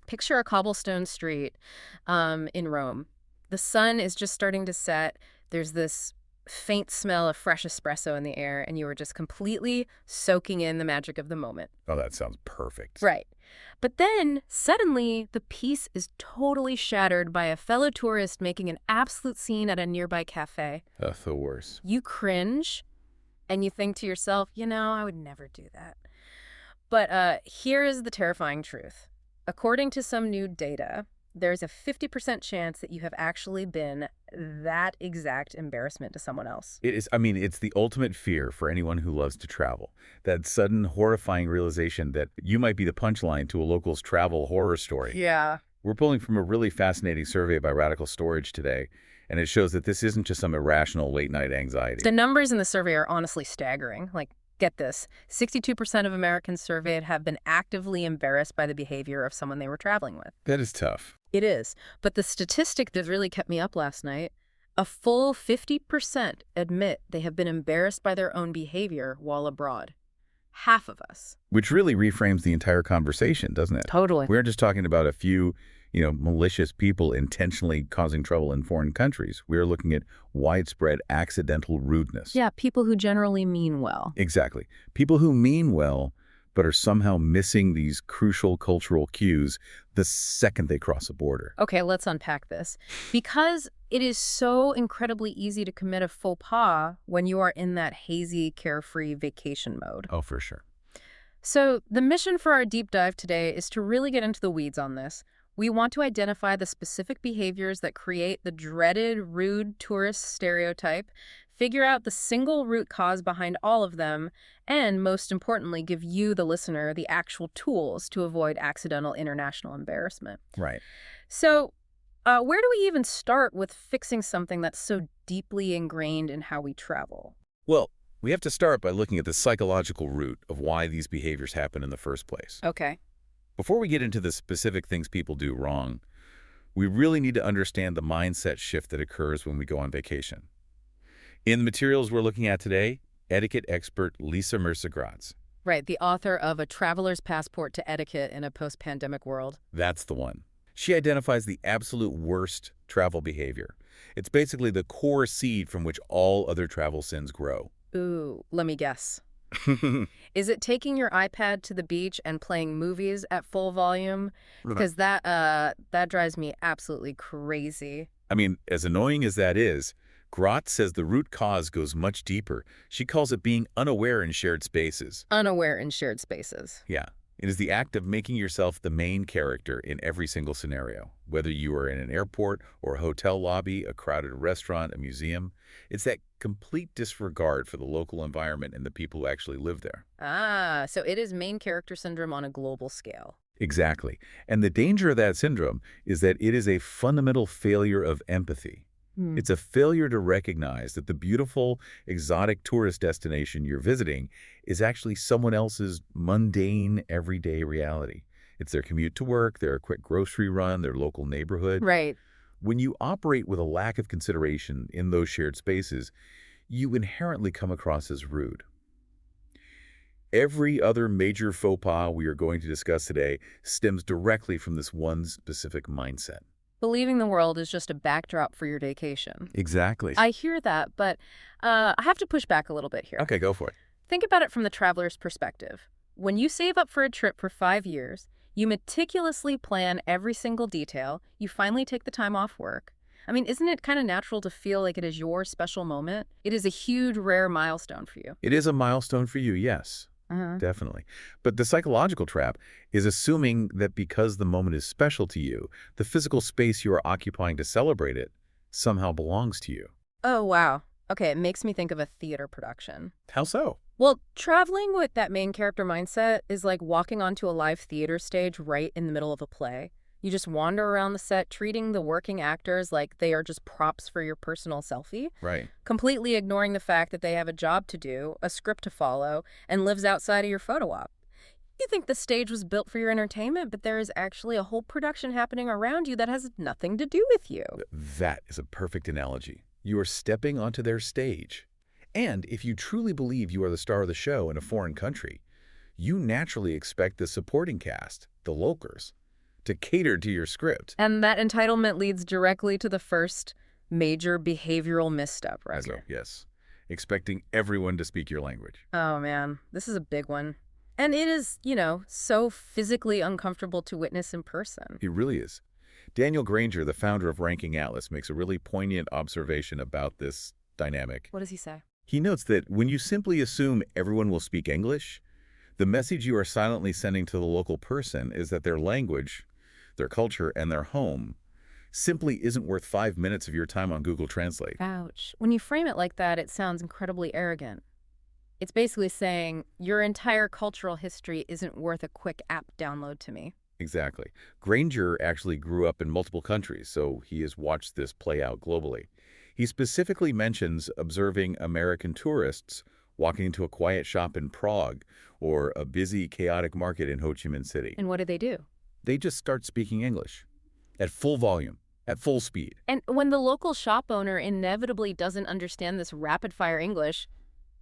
Picture a cobblestone street in Rome. The sun is just starting to set. There's this faint smell of fresh espresso in the air, and you are just completely soaking in the magic of the moment. Oh, that sounds perfect. Right. But then, suddenly, the peace is totally shattered by a fellow tourist making an absolute scene at a nearby cafe. That's the worst. You cringe, and you think to yourself, I would never do that. But here is the terrifying truth. According to some new data, there's a 50% chance that you have actually been that exact embarrassment to someone else. It's the ultimate fear for anyone who loves to travel. That sudden, horrifying realization that you might be the punchline to a local's travel horror story. Yeah. We're pulling from a really fascinating survey by Radical Storage today, and it shows that this isn't just some irrational late-night anxiety. The numbers in the survey are honestly staggering. Get this, 62% of Americans surveyed have been actively embarrassed by the behavior of someone they were traveling with. That is tough. It is. But the statistic that really kept me up last night, a full 50% admit they have been embarrassed by their own behavior while abroad. Half of us. Which really reframes the entire conversation, doesn't it? Totally. We aren't just talking about a few, malicious people intentionally causing trouble in foreign countries. We're looking at widespread accidental rudeness. Yeah, people who generally mean well. Exactly. People who mean well, but are somehow missing these crucial cultural cues the second they cross a border. Okay, let's unpack this. Because it is so incredibly easy to commit a faux pas when you are in that hazy, carefree vacation mode. Oh, for sure. So the mission for our deep dive today is to really get into the weeds on this. We want to identify the specific behaviors that create the dreaded, rude tourist stereotype, figure out the single root cause behind all of them, and most importantly, give you, the listener, the actual tools to avoid accidental international embarrassment. Right. So where do we even start with fixing something that's so deeply ingrained in how we travel? Well, we have to start by looking at the psychological root of why these behaviors happen in the first place. Okay. Before we get into the specific things people do wrong, we really need to understand the mindset shift that occurs when we go on vacation. In the materials we're looking at today, etiquette expert Liza Mirza Grottts. Right, the author of A Traveler's Passport to Etiquette in a Post-Pandemic World. That's the one. She identifies the absolute worst travel behavior. It's basically the core seed from which all other travel sins grow. Ooh, let me guess. Is it taking your iPad to the beach and playing movies at full volume? Because that drives me absolutely crazy. As annoying as that is, Grottts says the root cause goes much deeper. She calls it being unaware in shared spaces. Unaware in shared spaces. Yeah. It is the act of making yourself the main character in every single scenario, whether you are in an airport or a hotel lobby, a crowded restaurant, a museum. It's that complete disregard for the local environment and the people who actually live there. Ah, so it is main character syndrome on a global scale. Exactly. And the danger of that syndrome is that it is a fundamental failure of empathy. It's a failure to recognize that the beautiful, exotic tourist destination you're visiting is actually someone else's mundane, everyday reality. It's their commute to work, their quick grocery run, their local neighborhood. Right. When you operate with a lack of consideration in those shared spaces, you inherently come across as rude. Every other major faux pas we are going to discuss today stems directly from this one specific mindset. Believing the world is just a backdrop for your vacation. Exactly. I hear that, but I have to push back a little bit here. Okay, go for it. Think about it from the traveler's perspective. When you save up for a trip for 5 years, you meticulously plan every single detail, you finally take the time off work. Isn't it kind of natural to feel like it is your special moment? It is a huge, rare milestone for you. It is a milestone for you, yes. Definitely. But the psychological trap is assuming that because the moment is special to you, the physical space you are occupying to celebrate it somehow belongs to you. Oh, wow. Okay, it makes me think of a theater production. How so? Well, traveling with that main character mindset is like walking onto a live theater stage right in the middle of a play. You just wander around the set, treating the working actors like they are just props for your personal selfie. Right. Completely ignoring the fact that they have a job to do, a script to follow, and lives outside of your photo op. You think the stage was built for your entertainment, but there is actually a whole production happening around you that has nothing to do with you. That is a perfect analogy. You are stepping onto their stage. And if you truly believe you are the star of the show in a foreign country, you naturally expect the supporting cast, the locals, to cater to your script. And that entitlement leads directly to the first major behavioral misstep, right? Yes. Expecting everyone to speak your language. Oh, man. This is a big one. And it is, so physically uncomfortable to witness in person. It really is. Дэниела Ggrainger, the founder of Ranking Atlas, makes a really poignant observation about this dynamic. What does he say? He notes that when you simply assume everyone will speak English, the message you are silently sending to the local person is that their language, their culture, and their home simply isn't worth 5 minutes of your time on Google Translate. Ouch. When you frame it like that, it sounds incredibly arrogant. It's basically saying your entire cultural history isn't worth a quick app download to me. Exactly. Grainger actually grew up in multiple countries, so he has watched this play out globally. He specifically mentions observing American tourists walking into a quiet shop in Prague or a busy, chaotic market in Ho Chi Minh City. And what do? They just start speaking English at full volume, at full speed. And when the local shop owner inevitably doesn't understand this rapid-fire English,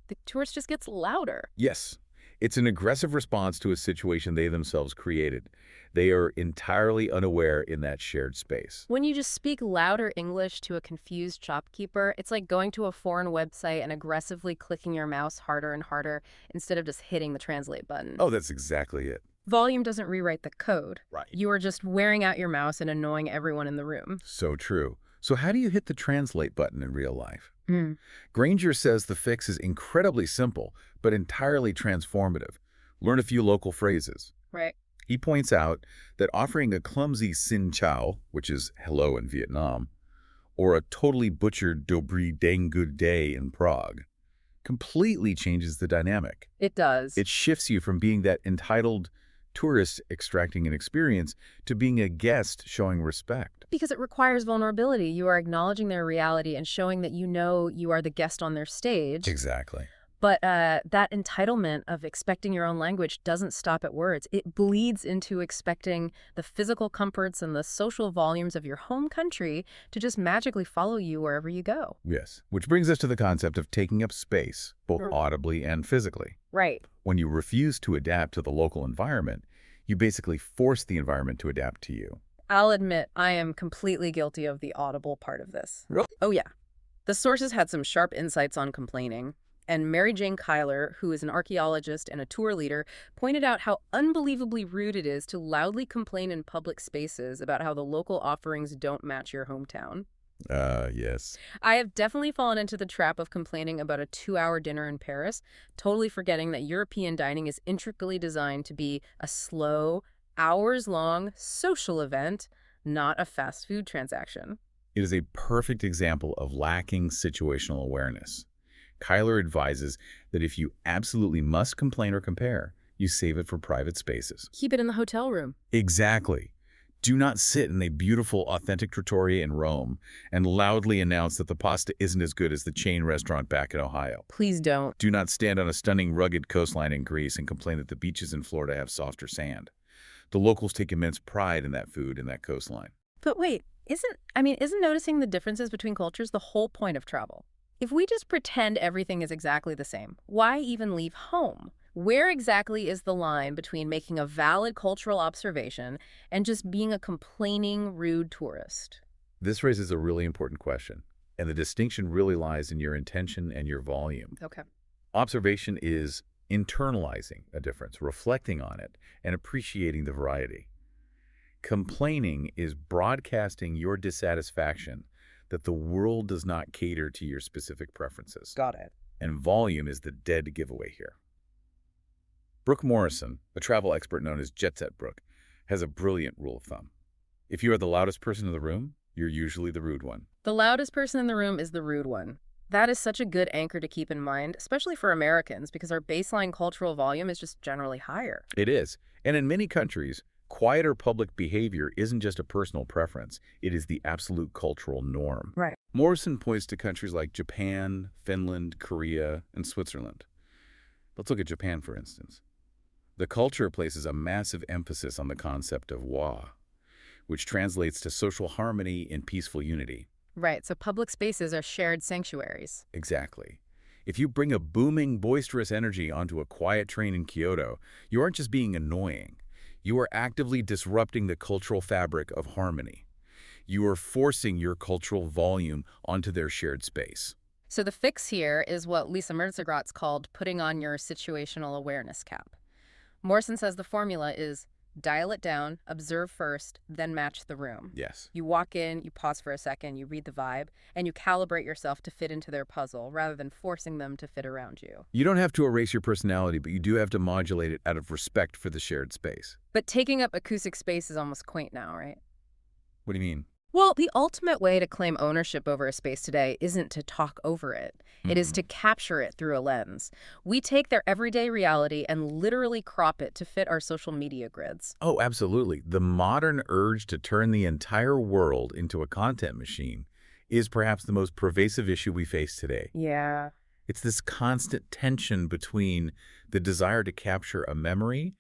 the tourist just gets louder. Yes. It's an aggressive response to a situation they themselves created. They are entirely unaware in that shared space. When you just speak louder English to a confused shopkeeper, it's like going to a foreign website and aggressively clicking your mouse harder and harder instead of just hitting the translate button. Oh, that's exactly it. Volume doesn't rewrite the code. Right. You are just wearing out your mouse and annoying everyone in the room. So true. So how do you hit the translate button in real life? Grainger says the fix is incredibly simple, but entirely transformative. Learn a few local phrases. Right. He points out that offering a clumsy xin chào, which is hello in Vietnam, or a totally butchered dobry den good day in Prague, completely changes the dynamic. It does. It shifts you from being that entitled tourist extracting an experience to being a guest showing respect. Because it requires vulnerability. You are acknowledging their reality and showing that you are the guest on their stage. Exactly. But that entitlement of expecting your own language doesn't stop at words. It bleeds into expecting the physical comforts and the social volumes of your home country to just magically follow you wherever you go. Yes, which brings us to the concept of taking up space, both audibly and physically. Right. When you refuse to adapt to the local environment, you basically force the environment to adapt to you. I'll admit I am completely guilty of the audible part of this. Really? Oh, yeah. The sources had some sharp insights on complaining. And Mary Jane Kyler, who is an archaeologist and a tour leader, pointed out how unbelievably rude it is to loudly complain in public spaces about how the local offerings don't match your hometown. Yes. I have definitely fallen into the trap of complaining about a 2-hour dinner in Paris, totally forgetting that European dining is intricately designed to be a slow, hours-long social event, not a fast food transaction. It is a perfect example of lacking situational awareness. Kyler advises that if you absolutely must complain or compare, you save it for private spaces. Keep it in the hotel room. Exactly. Do not sit in a beautiful, authentic trattoria in Rome and loudly announce that the pasta isn't as good as the chain restaurant back in Ohio. Please don't. Do not stand on a stunning, rugged coastline in Greece and complain that the beaches in Florida have softer sand. The locals take immense pride in that food and that coastline. But wait, isn't noticing the differences between cultures the whole point of travel? If we just pretend everything is exactly the same, why even leave home? Where exactly is the line between making a valid cultural observation and just being a complaining, rude tourist? This raises a really important question, and the distinction really lies in your intention and your volume. Okay. Observation is internalizing a difference, reflecting on it, and appreciating the variety. Complaining is broadcasting your dissatisfaction that the world does not cater to your specific preferences. Got it. And volume is the dead giveaway here. Brooke Morrison, a travel expert known as Jet Set Brooke, has a brilliant rule of thumb. If you are the loudest person in the room, you're usually the rude one. The loudest person in the room is the rude one. That is such a good anchor to keep in mind, especially for Americans, because our baseline cultural volume is just generally higher. It is. And in many countries, quieter public behavior isn't just a personal preference. It is the absolute cultural norm. Right. Morrison points to countries like Japan, Finland, Korea, and Switzerland. Let's look at Japan, for instance. The culture places a massive emphasis on the concept of wa, which translates to social harmony and peaceful unity. Right, so public spaces are shared sanctuaries. Exactly. If you bring a booming, boisterous energy onto a quiet train in Kyoto, you aren't just being annoying. You are actively disrupting the cultural fabric of harmony. You are forcing your cultural volume onto their shared space. So the fix here is what Liza Mirza Grotts called putting on your situational awareness cap. Morrison says the formula is dial it down, observe first, then match the room. Yes. You walk in, you pause for a second, you read the vibe, and you calibrate yourself to fit into their puzzle rather than forcing them to fit around you. You don't have to erase your personality, but you do have to modulate it out of respect for the shared space. But taking up acoustic space is almost quaint now, right? What do you mean? Well, the ultimate way to claim ownership over a space today isn't to talk over it. It is to capture it through a lens. We take their everyday reality and literally crop it to fit our social media grids. Oh, absolutely. The modern urge to turn the entire world into a content machine is perhaps the most pervasive issue we face today. Yeah. It's this constant tension between the desire to capture a memory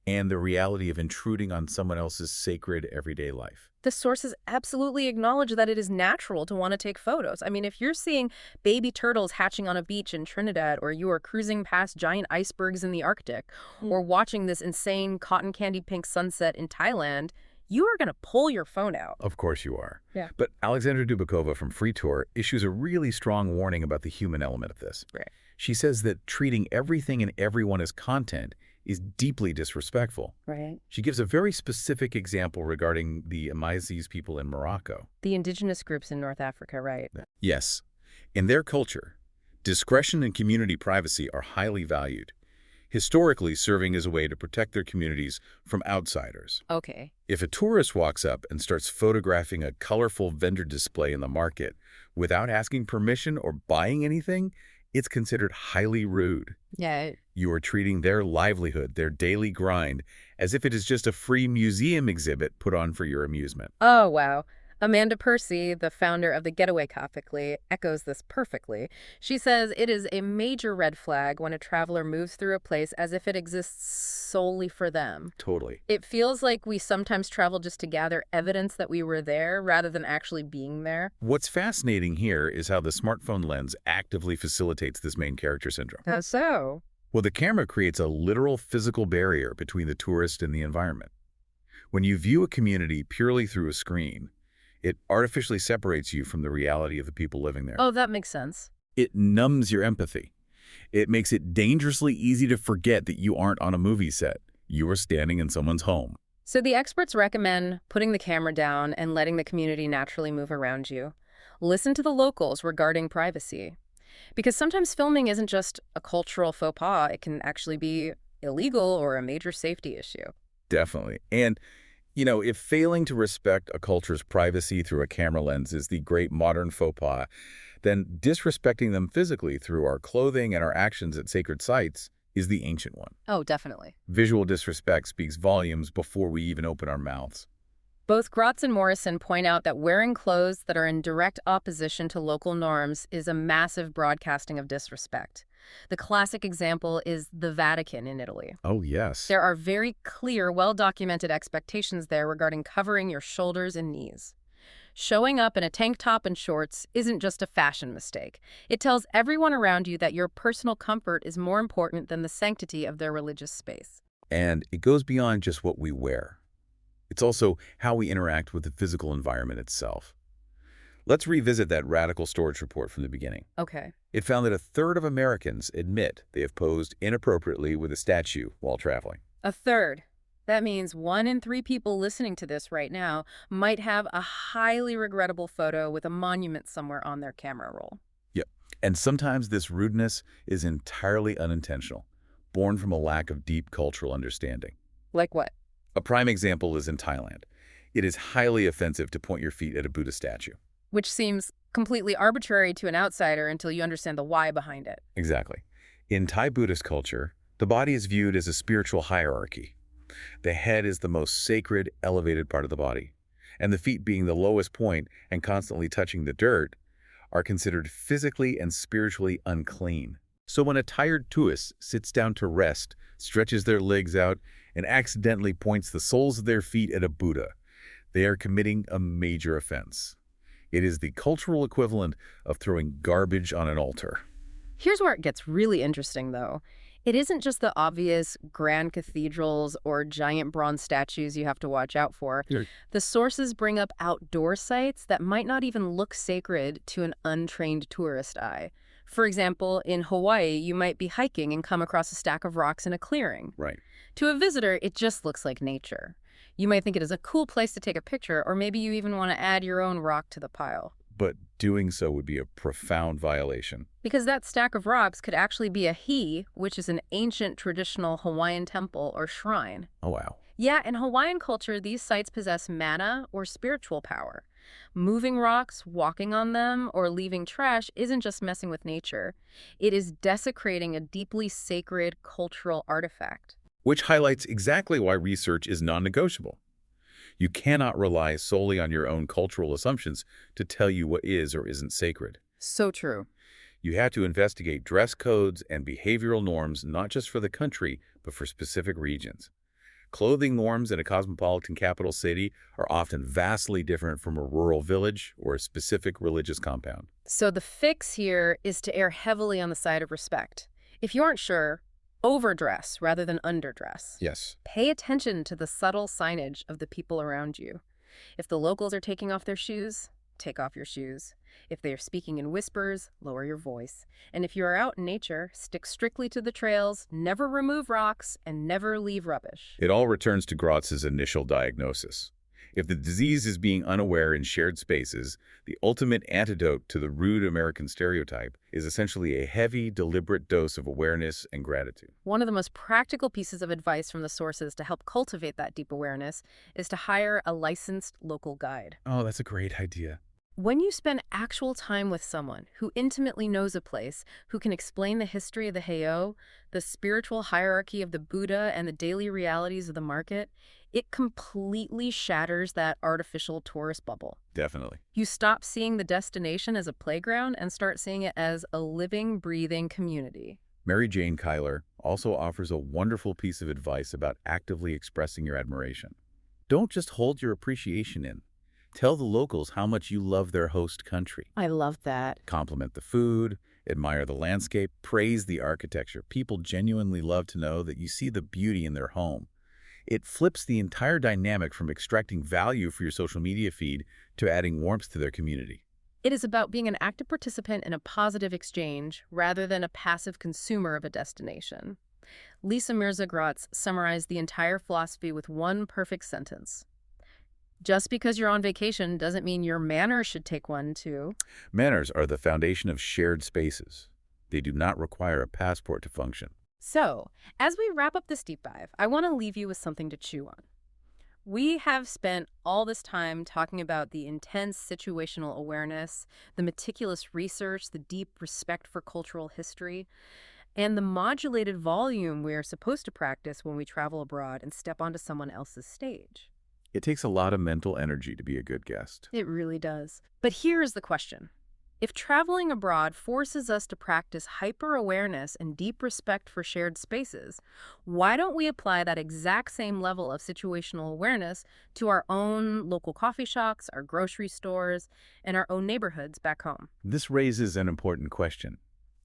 and the reality of intruding on someone else's sacred everyday life. The sources absolutely acknowledge that it is natural to want to take photos. I mean, if you're seeing baby turtles hatching on a beach in Trinidad, or you are cruising past giant icebergs in the Arctic, or watching this insane cotton candy pink sunset in Thailand, you are going to pull your phone out. Of course you are. Yeah. But Alexandra Dubakova from Free Tour issues a really strong warning about the human element of this. Right. She says that treating everything and everyone as content is deeply disrespectful. Right. She gives a very specific example regarding the Amazigh people in Morocco. The indigenous groups in North Africa, right? Yes. In their culture, discretion and community privacy are highly valued, historically serving as a way to protect their communities from outsiders. Okay. If a tourist walks up and starts photographing a colorful vendor display in the market without asking permission or buying anything, it's considered highly rude. Yeah. You are treating their livelihood, their daily grind, as if it is just a free museum exhibit put on for your amusement. Oh, wow. Amanda Percy, the founder of the Getaway Cathically, echoes this perfectly. She says it is a major red flag when a traveler moves through a place as if it exists solely for them. Totally. It feels like we sometimes travel just to gather evidence that we were there rather than actually being there. What's fascinating here is how the smartphone lens actively facilitates this main character syndrome. How so? Well, the camera creates a literal physical barrier between the tourist and the environment. When you view a community purely through a screen, it artificially separates you from the reality of the people living there. Oh, that makes sense. It numbs your empathy. It makes it dangerously easy to forget that you aren't on a movie set. You are standing in someone's home. So the experts recommend putting the camera down and letting the community naturally move around you. Listen to the locals regarding privacy. Because sometimes filming isn't just a cultural faux pas. It can actually be illegal or a major safety issue. Definitely. And you know, if failing to respect a culture's privacy through a camera lens is the great modern faux pas, then disrespecting them physically through our clothing and our actions at sacred sites is the ancient one. Oh, definitely. Visual disrespect speaks volumes before we even open our mouths. Both Grotts and Morrison point out that wearing clothes that are in direct opposition to local norms is a massive broadcasting of disrespect. The classic example is the Vatican in Italy. Oh, yes. There are very clear, well-documented expectations there regarding covering your shoulders and knees. Showing up in a tank top and shorts isn't just a fashion mistake. It tells everyone around you that your personal comfort is more important than the sanctity of their religious space. And it goes beyond just what we wear. It's also how we interact with the physical environment itself. Let's revisit that radical storage report from the beginning. Okay. It found that a third of Americans admit they have posed inappropriately with a statue while traveling. A third. That means 1 in 3 people listening to this right now might have a highly regrettable photo with a monument somewhere on their camera roll. Yep. And sometimes this rudeness is entirely unintentional, born from a lack of deep cultural understanding. Like what? A prime example is in Thailand. It is highly offensive to point your feet at a Buddha statue. Which seems completely arbitrary to an outsider until you understand the why behind it. Exactly. In Thai Buddhist culture, the body is viewed as a spiritual hierarchy. The head is the most sacred, elevated part of the body, and the feet, being the lowest point and constantly touching the dirt, are considered physically and spiritually unclean. So when a tired tourist sits down to rest, stretches their legs out, and accidentally points the soles of their feet at a Buddha, they are committing a major offense. It is the cultural equivalent of throwing garbage on an altar. Here's where it gets really interesting, though. It isn't just the obvious grand cathedrals or giant bronze statues you have to watch out for. Yeah. The sources bring up outdoor sites that might not even look sacred to an untrained tourist eye. For example, in Hawaii, you might be hiking and come across a stack of rocks in a clearing. Right. To a visitor, it just looks like nature. You might think it is a cool place to take a picture, or maybe you even want to add your own rock to the pile. But doing so would be a profound violation. Because that stack of rocks could actually be a he, which is an ancient traditional Hawaiian temple or shrine. Oh, wow. Yeah, in Hawaiian culture, these sites possess mana or spiritual power. Moving rocks, walking on them, or leaving trash isn't just messing with nature. It is desecrating a deeply sacred cultural artifact. Which highlights exactly why research is non-negotiable. You cannot rely solely on your own cultural assumptions to tell you what is or isn't sacred. So true. You have to investigate dress codes and behavioral norms not just for the country, but for specific regions. Clothing norms in a cosmopolitan capital city are often vastly different from a rural village or a specific religious compound. So the fix here is to err heavily on the side of respect. If you aren't sure, overdress rather than underdress. Yes. Pay attention to the subtle signage of the people around you. If the locals are taking off their shoes, take off your shoes. If they are speaking in whispers, lower your voice. And if you are out in nature, stick strictly to the trails, never remove rocks, and never leave rubbish. It all returns to Grotts's initial diagnosis. If the disease is being unaware in shared spaces, the ultimate antidote to the rude American stereotype is essentially a heavy, deliberate dose of awareness and gratitude. One of the most practical pieces of advice from the sources to help cultivate that deep awareness is to hire a licensed local guide. Oh, that's a great idea. When you spend actual time with someone who intimately knows a place, who can explain the history of the heiau, the spiritual hierarchy of the Buddha, and the daily realities of the market, it completely shatters that artificial tourist bubble. Definitely. You stop seeing the destination as a playground and start seeing it as a living, breathing community. Mary Jane Kyler also offers a wonderful piece of advice about actively expressing your admiration. Don't just hold your appreciation in. Tell the locals how much you love their host country. I love that. Compliment the food, admire the landscape, praise the architecture. People genuinely love to know that you see the beauty in their home. It flips the entire dynamic from extracting value for your social media feed to adding warmth to their community. It is about being an active participant in a positive exchange rather than a passive consumer of a destination. Liza Mirza Grottts summarized the entire philosophy with one perfect sentence. Just because you're on vacation doesn't mean your manners should take one, too. Manners are the foundation of shared spaces. They do not require a passport to function. So, as we wrap up this deep dive, I want to leave you with something to chew on. We have spent all this time talking about the intense situational awareness, the meticulous research, the deep respect for cultural history, and the modulated volume we are supposed to practice when we travel abroad and step onto someone else's stage. It takes a lot of mental energy to be a good guest. It really does. But here is the question. If traveling abroad forces us to practice hyper-awareness and deep respect for shared spaces, why don't we apply that exact same level of situational awareness to our own local coffee shops, our grocery stores, and our own neighborhoods back home? This raises an important question.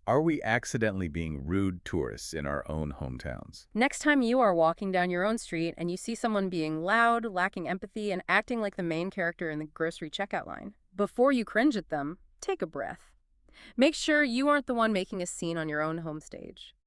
Are we accidentally being rude tourists in our own hometowns? Next time you are walking down your own street and you see someone being loud, lacking empathy, and acting like the main character in the grocery checkout line, before you cringe at them, take a breath. Make sure you aren't the one making a scene on your own home stage.